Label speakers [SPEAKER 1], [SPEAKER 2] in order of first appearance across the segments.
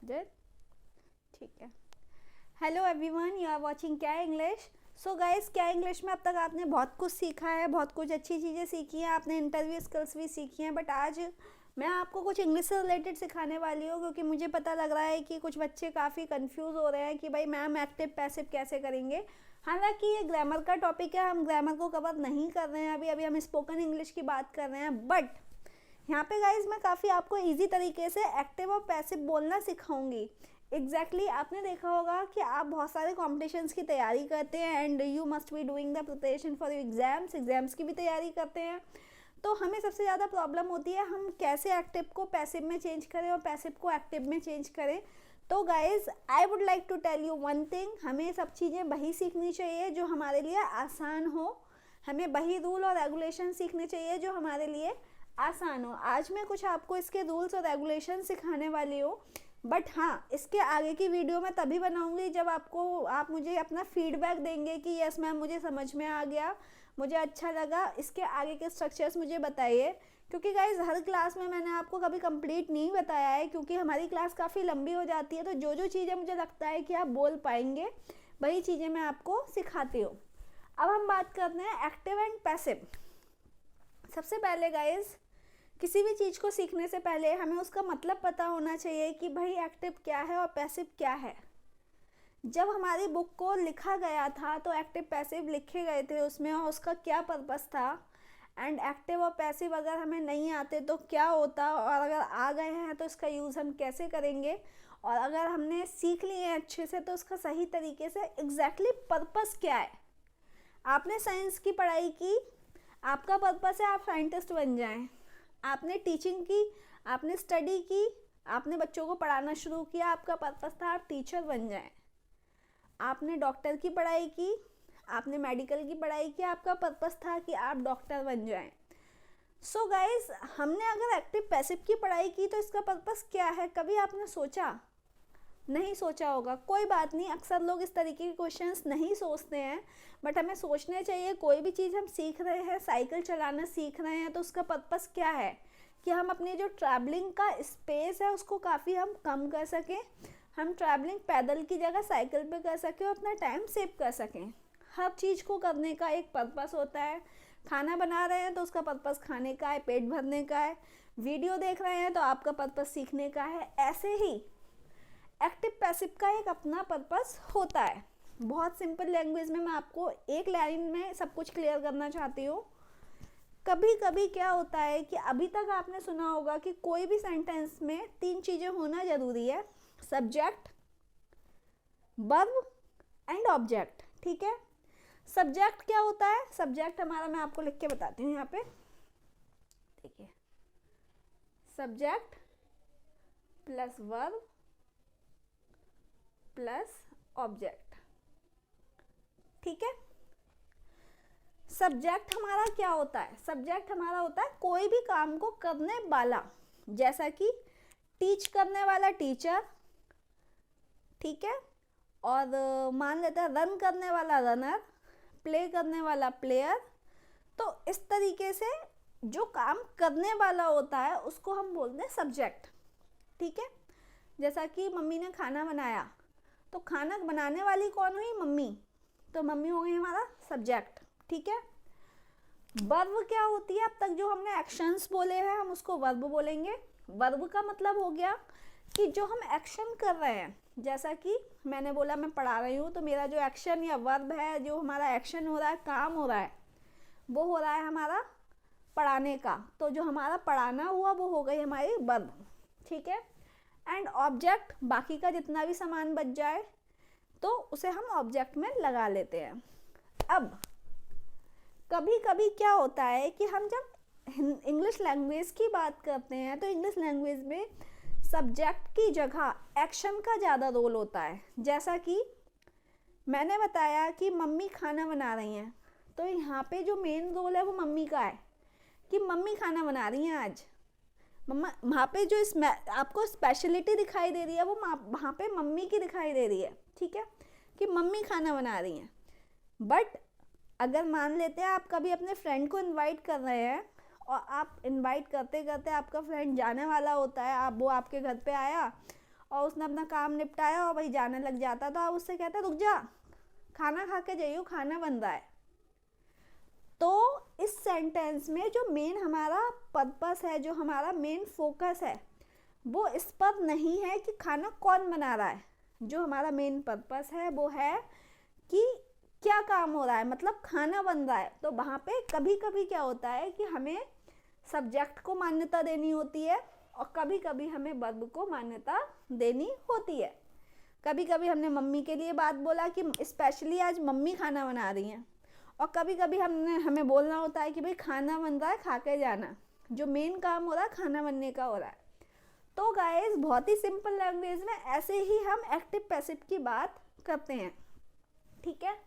[SPEAKER 1] recorded. ठीक है. Hello everyone, you are watching क्या इंग्लिश. सो गाइस, क्या इंग्लिश में अब तक आपने बहुत कुछ सीखा है, बहुत कुछ अच्छी चीज़ें सीखी हैं, आपने इंटरव्यू स्किल्स भी सीखी हैं. बट आज मैं आपको कुछ इंग्लिश से रिलेटेड सिखाने वाली हूँ, क्योंकि मुझे पता लग रहा है कि कुछ बच्चे काफ़ी कंफ्यूज हो रहे हैं कि भाई मैम एक्टिव पैसिव कैसे करेंगे. हालांकि ये ग्रामर का टॉपिक है, हम ग्रामर को कवर नहीं कर रहे हैं अभी हम स्पोकन इंग्लिश की बात कर रहे हैं. बट यहाँ पे गाइज मैं काफ़ी आपको इजी तरीके से एक्टिव और पैसिव बोलना सिखाऊंगी. एग्जैक्टली आपने देखा होगा कि आप बहुत सारे कॉम्पिटिशन्स की तैयारी करते हैं and you must be doing the preparation for exams की भी तैयारी करते हैं. तो हमें सबसे ज़्यादा प्रॉब्लम होती है हम कैसे एक्टिव को पैसिव में चेंज करें और पैसिव को एक्टिव में चेंज करें. तो guys I would like to tell you one thing, हमें सब चीज़ें वही सीखनी चाहिए जो हमारे लिए आसान हो. हमें वही रूल और रेगुलेशन सीखने चाहिए जो हमारे लिए आसान हो. आज मैं कुछ आपको इसके रूल्स और रेगुलेशन सिखाने वाली हूँ. बट हाँ, इसके आगे की वीडियो मैं तभी बनाऊंगी जब आप मुझे अपना फीडबैक देंगे कि यस मैम मुझे समझ में आ गया, मुझे अच्छा लगा, इसके आगे के स्ट्रक्चर्स मुझे बताइए. क्योंकि गाइज हर क्लास में मैंने आपको कभी कंप्लीट नहीं बताया है, क्योंकि हमारी क्लास काफ़ी लंबी हो जाती है. तो जो चीज़ें मुझे लगता है कि आप बोल पाएंगे वही चीज़ें मैं आपको सिखाती हूँ. अब हम बात करते हैं एक्टिव एंड पैसिव. सबसे पहले गाइज किसी भी चीज़ को सीखने से पहले हमें उसका मतलब पता होना चाहिए कि भाई एक्टिव क्या है और पैसिव क्या है. जब हमारी बुक को लिखा गया था तो एक्टिव पैसिव लिखे गए थे उसमें, और उसका क्या पर्पस था. एंड एक्टिव और पैसिव अगर हमें नहीं आते तो क्या होता, और अगर आ गए हैं तो इसका यूज़ हम कैसे करेंगे, और अगर हमने सीख लिए हैं अच्छे से तो उसका सही तरीके से एग्जैक्टली पर्पस क्या है. आपने साइंस की पढ़ाई की, आपका पर्पस है आप साइंटिस्ट बन जाएं. आपने टीचिंग की, आपने स्टडी की, आपने बच्चों को पढ़ाना शुरू किया, आपका पर्पस था आप टीचर बन जाएं. आपने डॉक्टर की पढ़ाई की, आपने मेडिकल की पढ़ाई की, आपका पर्पस था कि आप डॉक्टर बन जाएं. सो गाइज, हमने अगर एक्टिव पैसिव की पढ़ाई की तो इसका पर्पस क्या है, कभी आपने सोचा? नहीं सोचा होगा. कोई बात नहीं, अक्सर लोग इस तरीके के क्वेश्चंस नहीं सोचते हैं, बट हमें सोचने चाहिए. कोई भी चीज़ हम सीख रहे हैं, साइकिल चलाना सीख रहे हैं, तो उसका पर्पस क्या है कि हम अपनी जो ट्रैवलिंग का स्पेस है उसको काफ़ी हम कम कर सकें, हम ट्रैवलिंग पैदल की जगह साइकिल पे कर सकें और अपना टाइम सेव कर सकें. हर चीज़ को करने का एक पर्पस होता है. खाना बना रहे हैं तो उसका पर्पस खाने का है, पेट भरने का है. वीडियो देख रहे हैं तो आपका पर्पस सीखने का है. ऐसे ही एक्टिव पैसिव का एक अपना पर्पस होता है. बहुत सिंपल लैंग्वेज में मैं आपको एक लाइन में सब कुछ क्लियर करना चाहती हूँ. कभी कभी क्या होता है कि अभी तक आपने सुना होगा कि कोई भी सेंटेंस में 3 चीज़ें होना ज़रूरी है: सब्जेक्ट, वर्ब एंड ऑब्जेक्ट. ठीक है. सब्जेक्ट क्या होता है? सब्जेक्ट हमारा, मैं आपको लिख के बताती हूँ यहाँ पे. देखिए, subject plus verb plus object. ठीक है. सब्जेक्ट हमारा क्या होता है? सब्जेक्ट हमारा होता है कोई भी काम को करने वाला, जैसा कि टीच करने वाला टीचर. ठीक है. और मान लेते हैं रन करने वाला रनर, प्ले करने वाला प्लेयर. तो इस तरीके से जो काम करने वाला होता है उसको हम बोलते हैं सब्जेक्ट. ठीक है. जैसा कि मम्मी ने खाना बनाया, तो खाना बनाने वाली कौन हुई? मम्मी. तो मम्मी हो गई हमारा सब्जेक्ट. ठीक है. वर्ब क्या होती है? अब तक जो हमने एक्शंस बोले हैं हम उसको वर्ब बोलेंगे. वर्ब का मतलब हो गया कि जो हम एक्शन कर रहे हैं, जैसा कि मैंने बोला मैं पढ़ा रही हूँ, तो मेरा जो एक्शन या वर्ब है, जो हमारा एक्शन हो रहा है, काम हो रहा है, वो हो रहा है हमारा पढ़ाने का. तो जो हमारा पढ़ाना हुआ वो हो गई हमारी वर्ब. ठीक है. एंड ऑब्जेक्ट, बाकी का जितना भी सामान बच जाए तो उसे हम ऑब्जेक्ट में लगा लेते हैं. अब कभी कभी क्या होता है कि हम जब इंग्लिश लैंग्वेज की बात करते हैं तो इंग्लिश लैंग्वेज में सब्जेक्ट की जगह एक्शन का ज़्यादा रोल होता है. जैसा कि मैंने बताया कि मम्मी खाना बना रही हैं, तो यहाँ पे जो मेन रोल है वो मम्मी का है कि मम्मी खाना बना रही हैं आज. मम्मा, वहाँ पे जो आपको स्पेशलिटी दिखाई दे रही है वो वहाँ पे मम्मी की दिखाई दे रही है. ठीक है, कि मम्मी खाना बना रही हैं. बट अगर मान लेते हैं आप कभी अपने फ्रेंड को इनवाइट कर रहे हैं और आप इनवाइट करते करते आपका फ्रेंड जाने वाला होता है, वो आपके घर पे आया और उसने अपना काम निपटाया और वही जाने लग जाता, तो आप उससे कहते हैं रुक जा, खाना खा के जाइयो, खाना बन रहा है। तो इस सेंटेंस में जो मेन हमारा पर्पस है, जो हमारा मेन फोकस है, वो इस पर नहीं है कि खाना कौन बना रहा है। जो हमारा मेन पर्पस है वो है कि क्या काम हो रहा है, मतलब खाना बन रहा है। तो वहाँ पे कभी कभी क्या होता है कि हमें सब्जेक्ट को मान्यता देनी होती है और कभी कभी हमें वर्ब को मान्यता देनी होती है। कभी कभी हमने मम्मी के लिए बात बोला कि स्पेशली आज मम्मी खाना बना रही हैं, और कभी कभी हमें बोलना होता है कि भाई खाना बन रहा है, खा के जाना। जो मेन काम हो रहा है खाना बनने का हो रहा है। तो गाइस बहुत ही सिंपल लैंग्वेज में ऐसे ही हम एक्टिव पैसिव की बात करते हैं, ठीक है।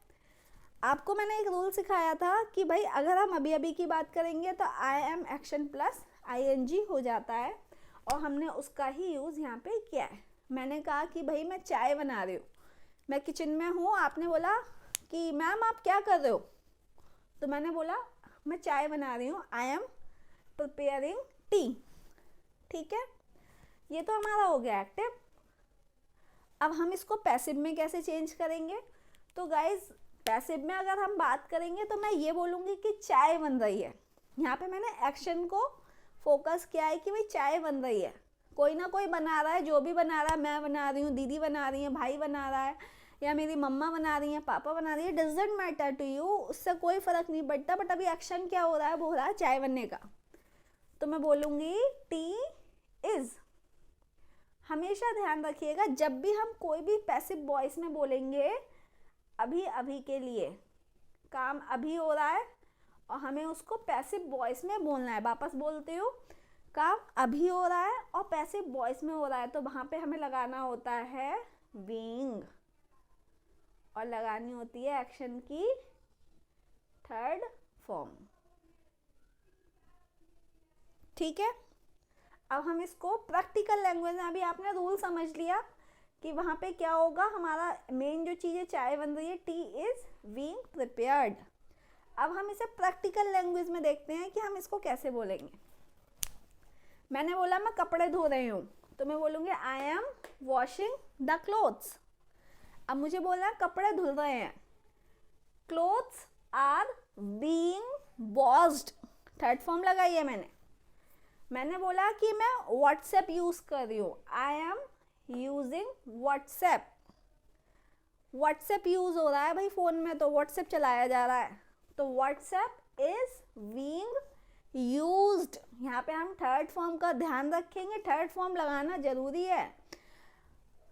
[SPEAKER 1] आपको मैंने एक रूल सिखाया था कि भाई अगर हम अभी अभी की बात करेंगे तो I am action plus ING हो जाता है, और हमने उसका ही यूज़ यहाँ पे किया है। मैंने कहा कि भाई मैं चाय बना रही हूँ, मैं किचन में हूँ, आपने बोला कि मैम आप क्या कर रहे हो, तो मैंने बोला मैं चाय बना रही हूँ, आई एम प्रिपेयरिंग टी, ठीक है। ये तो हमारा हो गया एक्टिव। अब हम इसको पैसिव में कैसे चेंज करेंगे? तो गाइज पैसिव में अगर हम बात करेंगे तो मैं ये बोलूँगी कि चाय बन रही है। यहाँ पे मैंने एक्शन को फोकस किया है कि भाई चाय बन रही है, कोई ना कोई बना रहा है, जो भी बना रहा है, मैं बना रही हूँ, दीदी बना रही है, भाई बना रहा है, या मेरी मम्मा बना रही है, पापा बना रही है, डजंट मैटर टू यू, उससे कोई फ़र्क नहीं पड़ता। बट अभी एक्शन क्या हो रहा है, वो हो रहा है चाय बनने का। तो मैं बोलूँगी टी इज़। हमेशा ध्यान रखिएगा जब भी हम कोई भी पैसिव वॉइस में बोलेंगे, अभी अभी के लिए, काम अभी हो रहा है और हमें उसको पैसिव वॉइस में बोलना है। वापस बोलती हूँ, काम अभी हो रहा है और पैसिव वॉइस में हो रहा है, तो वहाँ पे हमें लगाना होता है बीइंग, और लगानी होती है एक्शन की थर्ड फॉर्म, ठीक है। अब हम इसको प्रैक्टिकल लैंग्वेज में, अभी आपने रूल समझ लिया कि वहाँ पे क्या होगा, हमारा मेन जो चीज़ है चाय बन रही है, टी इज़ बीइंग प्रिपेयर्ड। अब हम इसे प्रैक्टिकल लैंग्वेज में देखते हैं कि हम इसको कैसे बोलेंगे। मैंने बोला मैं कपड़े धो रही हूँ, तो मैं बोलूँगी I am washing the clothes. अब मुझे बोलना है कपड़े धुल रहे हैं, clothes are being washed, third form लगाई है मैंने बोला कि मैं व्हाट्सएप यूज़ कर रही हूँ, I am using WhatsApp. WhatsApp use हो रहा है भाई फ़ोन में, तो व्हाट्सएप चलाया जा रहा है, तो व्हाट्सएप इज़ बीइंग यूज्ड। यहाँ पे हम थर्ड फॉर्म का ध्यान रखेंगे, थर्ड फॉर्म लगाना ज़रूरी है।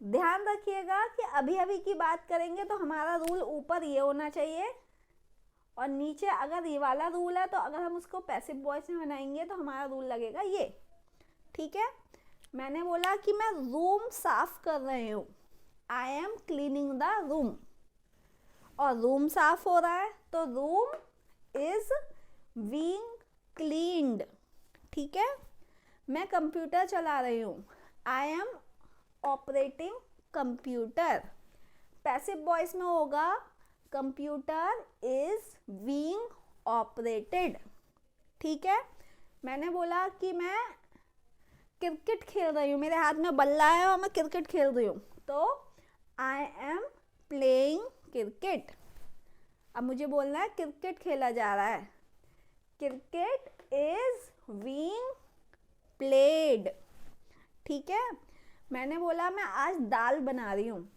[SPEAKER 1] ध्यान रखिएगा कि अभी अभी की बात करेंगे तो हमारा रूल ऊपर ये होना चाहिए, और नीचे अगर ये वाला रूल है तो अगर हम उसको पैसिव वॉइस में बनाएंगे तो हमारा रूल लगेगा ये, ठीक है। मैंने बोला कि मैं रूम साफ कर रही हूँ, I M cleaning the room, और रूम साफ हो रहा है तो रूम इज बीइंग क्लीन्ड, ठीक है। मैं कंप्यूटर चला रही हूँ, I M operating computer. Passive voice में होगा कंप्यूटर इज बीइंग ऑपरेटेड, ठीक है। मैंने बोला कि मैं क्रिकेट खेल रही हूँ, मेरे हाथ में बल्ला है और मैं क्रिकेट खेल रही हूँ, तो आई एम प्लेइंग क्रिकेट। अब मुझे बोलना है क्रिकेट खेला जा रहा है, क्रिकेट इज बीइंग प्लेड, ठीक है। मैंने बोला मैं आज दाल बना रही हूँ,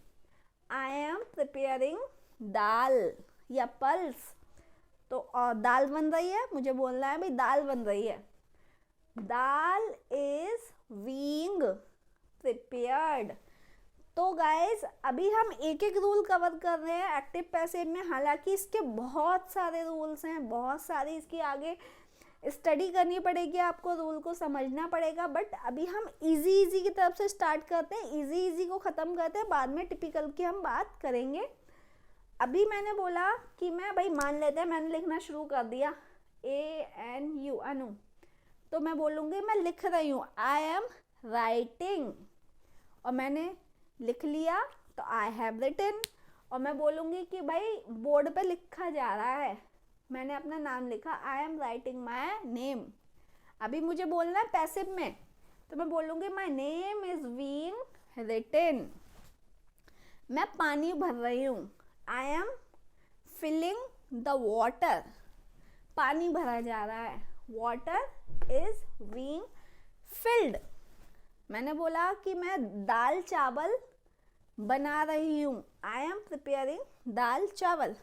[SPEAKER 1] आई एम प्रिपेयरिंग दाल या पल्स, तो और दाल बन रही है, मुझे बोलना है भाई दाल बन रही है, दाल इज बीइंग प्रिपेयर्ड। तो गाइस अभी हम एक एक रूल कवर कर रहे हैं एक्टिव पैसिव में, हालांकि इसके बहुत सारे रूल्स हैं, बहुत सारी इसकी आगे स्टडी करनी पड़ेगी, आपको रूल को समझना पड़ेगा। बट अभी हम इजी की तरफ से स्टार्ट करते हैं, इजी को ख़त्म करते हैं, बाद में टिपिकल की हम बात करेंगे। अभी मैंने बोला कि मैं भाई मान लेते हैं मैंने लिखना शुरू कर दिया, ANU अनु, तो मैं बोलूँगी मैं लिख रही हूँ, आई एम राइटिंग, और मैंने लिख लिया तो आई हैव रिटन। और मैं बोलूँगी कि भाई बोर्ड पे लिखा जा रहा है, मैंने अपना नाम लिखा, I am writing my name. अभी मुझे बोलना है पैसिव में, तो मैं बोलूँगी my name is being written. मैं पानी भर रही हूँ, I am filling the water. पानी भरा जा रहा है, वाटर इज बीइंग फिल्ड। मैंने बोला कि मैं दाल चावल बना रही हूँ, आई एम प्रिपेयरिंग दाल चावल।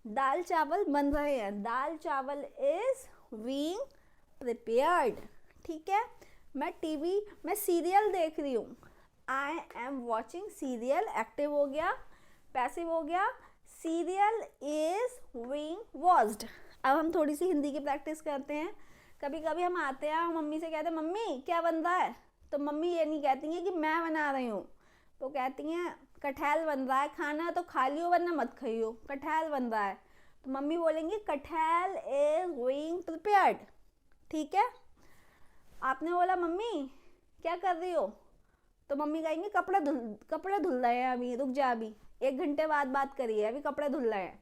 [SPEAKER 1] दाल चावल बन रहे हैं, दाल चावल इज बीइंग प्रिपेयर्ड। ठीक है। मैं सीरियल देख रही हूँ, I am watching serial. Active हो गया, पैसिव हो गया, सीरियल इज बीइंग वॉच्ड। अब हम थोड़ी सी हिंदी की प्रैक्टिस करते हैं। कभी कभी हम आते हैं और मम्मी से कहते हैं मम्मी क्या बन रहा है, तो मम्मी ये नहीं कहती हैं कि मैं बना रही हूँ, तो कहती हैं कटहल बन रहा है, खाना तो खा लियो वरना मत खाइयो, कटहल बन रहा है। तो मम्मी बोलेंगी कटहल इज बीइंग प्रिपेयर्ड। ठीक है। आपने बोला मम्मी क्या कर रही हो, तो मम्मी कहेंगे कपड़े धुल रहे हैं, अभी रुक जा, अभी 1 घंटे बाद बात करिए, अभी कपड़े धुल रहे हैं।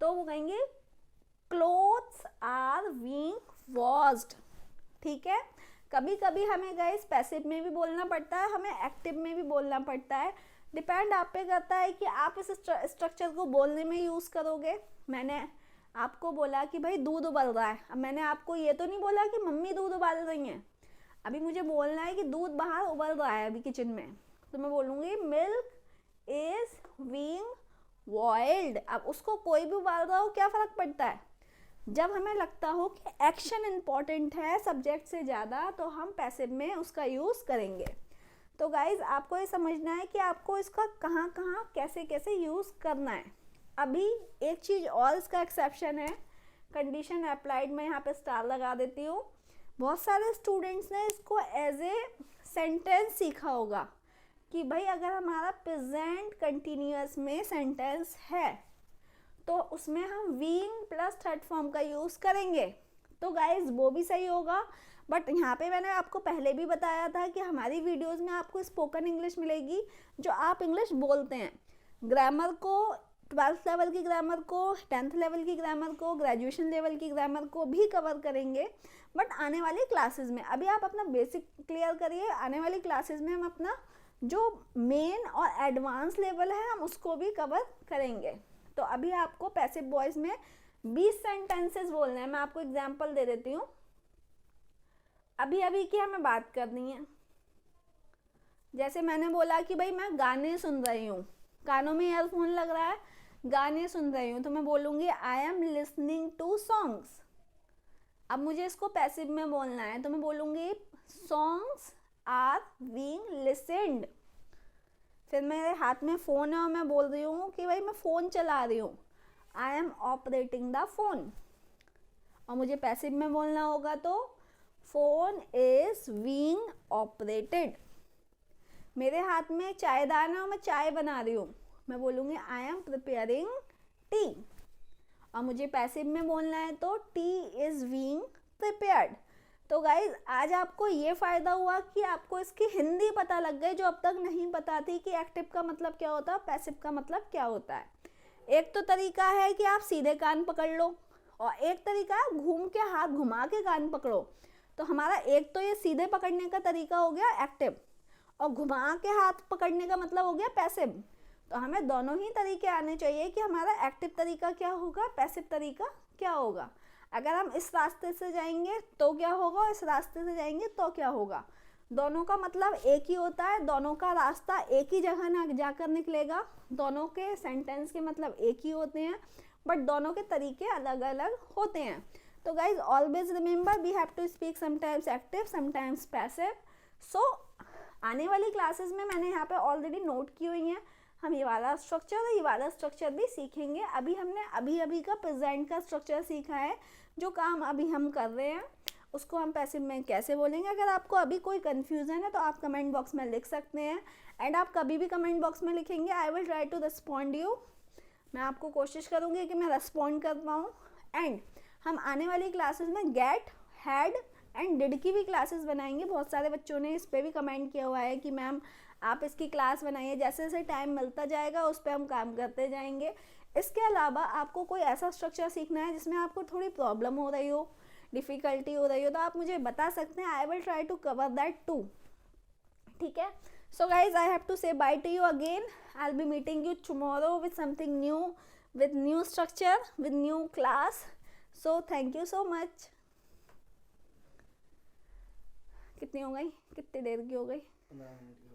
[SPEAKER 1] तो वो कहेंगे क्लोथ्स आर बीइंग वॉश्ड। ठीक है। कभी कभी हमें गाइस पैसिव में भी बोलना पड़ता है, हमें एक्टिव में भी बोलना पड़ता है। डिपेंड आप पे करता है कि आप इस स्ट्रक्चर को बोलने में यूज़ करोगे। मैंने आपको बोला कि भाई दूध उबल रहा है, अब मैंने आपको ये तो नहीं बोला कि मम्मी दूध उबाल रही हैं। अभी मुझे बोलना है कि दूध बाहर उबल रहा है अभी किचन में, तो मैं बोलूँगी मिल्क इज बीइंग बॉइल्ड। अब उसको कोई भी उबाल रहा हो, क्या फ़र्क पड़ता है। जब हमें लगता हो कि एक्शन इम्पॉर्टेंट है सब्जेक्ट से ज़्यादा, तो हम पैसिव में उसका यूज़ करेंगे। तो गाइज आपको ये समझना है कि आपको इसका कहाँ कहाँ कैसे कैसे यूज़ करना है। अभी एक चीज़ और इसका एक्सेप्शन है, कंडीशन अप्लाइड में यहाँ पे स्टार लगा देती हूँ। बहुत सारे स्टूडेंट्स ने इसको एज ए सेंटेंस सीखा होगा कि भाई अगर हमारा प्रेजेंट कंटिन्यूअस में सेंटेंस है तो उसमें हम बीइंग प्लस थर्ड फॉर्म का यूज़ करेंगे। तो गाइज वो भी सही होगा, बट यहाँ पे मैंने आपको पहले भी बताया था कि हमारी वीडियोस में आपको स्पोकन इंग्लिश मिलेगी जो आप इंग्लिश बोलते हैं। ग्रामर को 12th लेवल की ग्रामर को, 10th लेवल की ग्रामर को, ग्रेजुएशन लेवल की ग्रामर को भी कवर करेंगे, बट आने वाली क्लासेस में। अभी आप अपना बेसिक क्लियर करिए, आने वाली क्लासेस में हम अपना जो मेन और एडवांस लेवल है हम उसको भी कवर करेंगे। तो अभी आपको पैसिव वॉइस में 20 सेंटेंसेस बोलने हैं। मैं आपको एग्जांपल दे देती हूँ। अभी की हमें बात करनी है। जैसे मैंने बोला कि भाई मैं गाने सुन रही हूँ, कानों में ईयरफोन लग रहा है, गाने सुन रही हूँ, तो मैं बोलूँगी I am listening to songs. अब मुझे इसको पैसिव में बोलना है, तो मैं बोलूँगी सॉन्ग्स आर बीइंग लिसन्ड। फिर मेरे हाथ में फ़ोन है और मैं बोल रही हूँ कि भाई मैं फ़ोन चला रही हूँ, I M operating the phone. और मुझे पैसिव में बोलना होगा तो फ़ोन इज़ बीइंग ऑपरेटेड। मेरे हाथ में चायदान है और मैं चाय बना रही हूँ, मैं बोलूँगी आई एम प्रिपेयरिंग टी। और मुझे पैसिव में बोलना है तो टी इज़ बीइंग प्रिपेयर्ड। तो गाइज आज आपको ये फ़ायदा हुआ कि आपको इसकी हिंदी पता लग गई, जो अब तक नहीं पता थी कि एक्टिव का मतलब क्या होता है, पैसिव का मतलब क्या होता है। एक तो तरीका है कि आप सीधे कान पकड़ लो, और एक तरीका है घूम के हाथ घुमा के कान पकड़ो। तो हमारा एक तो ये सीधे पकड़ने का तरीका हो गया एक्टिव, और घुमा के हाथ पकड़ने का मतलब हो गया पैसिव। तो हमें दोनों ही तरीके आने चाहिए कि हमारा एक्टिव तरीका क्या होगा, पैसिव तरीका क्या होगा। अगर हम इस रास्ते से जाएंगे तो क्या होगा, और इस रास्ते से जाएंगे तो क्या होगा। दोनों का मतलब एक ही होता है, दोनों का रास्ता एक ही जगह ना जाकर निकलेगा, दोनों के सेंटेंस के मतलब एक ही होते हैं, बट दोनों के तरीके अलग अलग होते हैं। तो guys always remember we have to speak sometimes active sometimes passive. So आने वाली क्लासेस में मैंने यहाँ पे ऑलरेडी नोट की हुई हैं, हम ये वाला स्ट्रक्चर भी सीखेंगे। अभी हमने अभी का प्रेजेंट का स्ट्रक्चर सीखा है, जो काम अभी हम कर रहे हैं उसको हम पैसिव में कैसे बोलेंगे। अगर आपको अभी कोई कन्फ्यूज़न है तो आप कमेंट बॉक्स में लिख सकते हैं, एंड आप कभी भी कमेंट बॉक्स में लिखेंगे I will try to respond you. मैं आपको कोशिश करूँगी कि मैं रिस्पॉन्ड कर पाऊँ। एंड हम आने वाली क्लासेस में गेट, हैड एंड डिड की भी क्लासेस बनाएंगे। बहुत सारे बच्चों ने इस पर भी कमेंट किया हुआ है कि मैम आप इसकी क्लास बनाइए। जैसे जैसे टाइम मिलता जाएगा उस पर हम काम करते जाएंगे। इसके अलावा आपको कोई ऐसा स्ट्रक्चर सीखना है जिसमें आपको थोड़ी प्रॉब्लम हो रही हो, डिफ़िकल्टी हो रही हो, तो आप मुझे बता सकते हैं। I will try to cover that too. ठीक है। So guys, I have to say bye to you again. I'll be meeting you tomorrow with something new, with new structure, with new class. So thank you so much. कितनी हो गई, कितनी देर की हो गई?